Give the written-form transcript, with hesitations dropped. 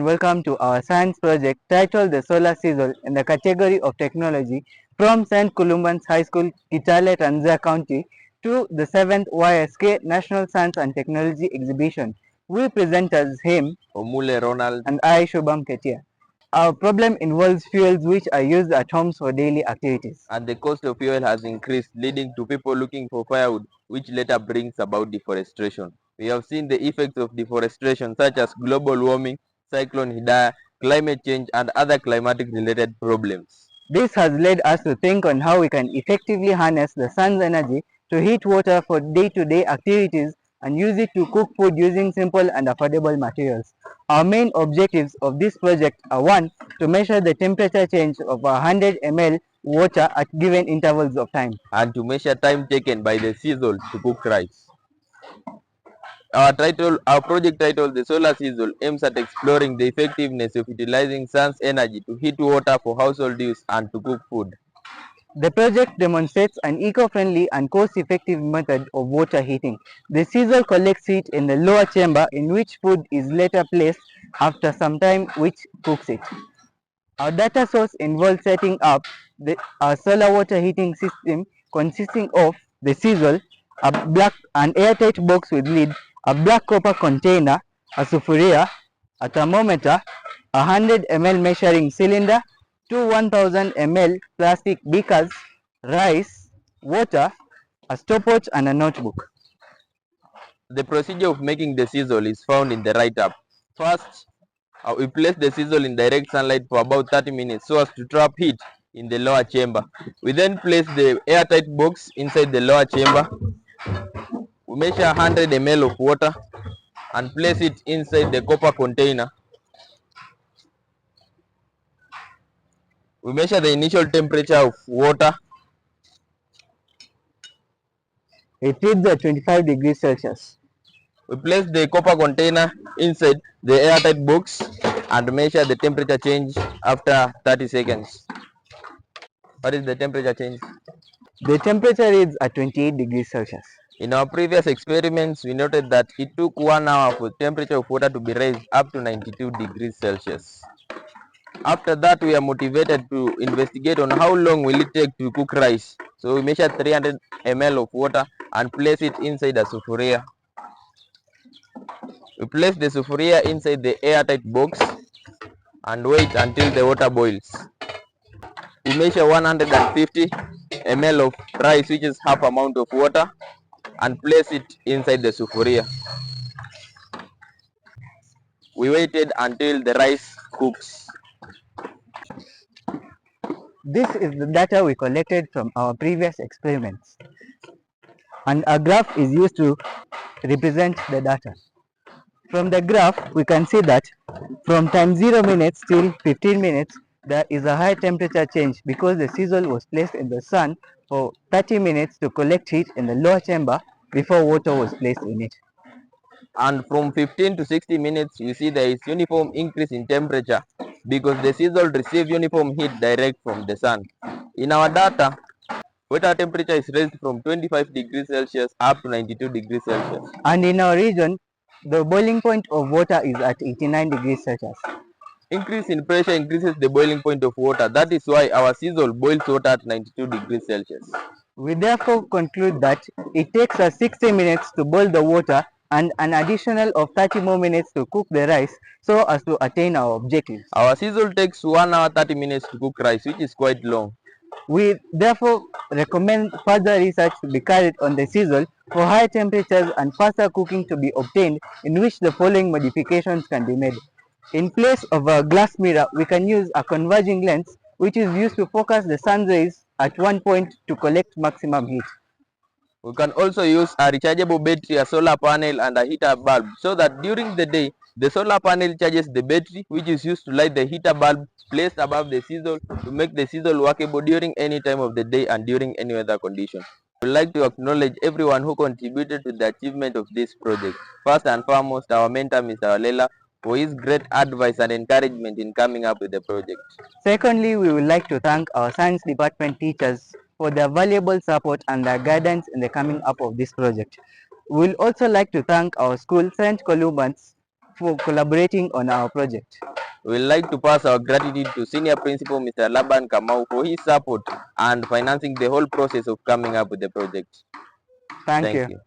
and welcome to our science project titled the Solar Sizzle in the category of technology from St. Columban's High School, Kitale, Tanzania County to the 7th YSK National Science and Technology Exhibition. We presenters him, Omule Ronald, and I, Shubham Ketia. Our problem involves fuels which are used at homes for daily activities. and the cost of fuel has increased, leading to people looking for firewood, which later brings about deforestation. We have seen the effects of deforestation such as global warming, cyclone Hidaya, climate change, and other climatic related problems. This has led us to think on how we can effectively harness the sun's energy to heat water for day-to-day activities and use it to cook food using simple and affordable materials. Our main objectives of this project are: 1. To measure the temperature change of 100 ml water at given intervals of time, and to measure time taken by the Sizzle to cook rice. Our project title, the Solar Sizzle, aims at exploring the effectiveness of utilizing sun's energy to heat water for household use and to cook food. The project demonstrates an eco-friendly and cost-effective method of water heating. The Sizzle collects heat in the lower chamber in which food is later placed after some time, which cooks it. Our data source involves setting up a solar water heating system consisting of the Sizzle, an airtight box with lid, a black copper container, a sufuria, a thermometer, a 100 ml measuring cylinder, two 1000 ml plastic beakers, rice, water, a stopwatch, and a notebook. The procedure of making the Sizzle is found in the write-up. First, we place the Sizzle in direct sunlight for about 30 minutes so as to trap heat in the lower chamber. We then place the airtight box inside the lower chamber. We measure 100 ml of water and place it inside the copper container. We measure the initial temperature of water. It reads at 25 degrees Celsius. We place the copper container inside the airtight box and measure the temperature change after 30 seconds. What is the temperature change? The temperature reads at 28 degrees Celsius. In our previous experiments, we noted that it took 1 hour for the temperature of water to be raised up to 92 degrees Celsius. After that, we are motivated to investigate on how long will it take to cook rice. So we measure 300 ml of water and place it inside a sufuria. We place the sufuria inside the airtight box and wait until the water boils. We measure 150 ml of rice, which is half amount of water, and place it inside the sufuria. We waited until the rice cooks. This is the data we collected from our previous experiments, and a graph is used to represent the data. From the graph, we can see that from time 0 minutes till 15 minutes, there is a high temperature change because the Sizzle was placed in the sun for 30 minutes to collect heat in the lower chamber before water was placed in it. And from 15 to 60 minutes, you see there is uniform increase in temperature because the Sizzle receives uniform heat direct from the sun. In our data, water temperature is raised from 25 degrees Celsius up to 92 degrees Celsius. And in our region, the boiling point of water is at 89 degrees Celsius. Increase in pressure increases the boiling point of water. That is why our Sizzle boils water at 92 degrees Celsius. We therefore conclude that it takes us 60 minutes to boil the water and an additional of 30 more minutes to cook the rice so as to attain our objectives. Our Sizzle takes 1 hour 30 minutes to cook rice, which is quite long. We therefore recommend further research to be carried on the Sizzle for high temperatures and faster cooking to be obtained, in which the following modifications can be made. In place of a glass mirror, we can use a converging lens, which is used to focus the sun's rays at one point to collect maximum heat. We can also use a rechargeable battery, a solar panel, and a heater bulb, so that during the day, the solar panel charges the battery, which is used to light the heater bulb placed above the Sizzle to make the Sizzle workable during any time of the day and during any weather condition. I would like to acknowledge everyone who contributed to the achievement of this project. First and foremost, our mentor, Mr. Walela, for his great advice and encouragement in coming up with the project. Secondly, we would like to thank our science department teachers for their valuable support and their guidance in the coming up of this project. We will also like to thank our school, St. Columban's, for collaborating on our project. We would like to pass our gratitude to Senior Principal Mr. Laban Kamau for his support and financing the whole process of coming up with the project. Thank Thank you. you.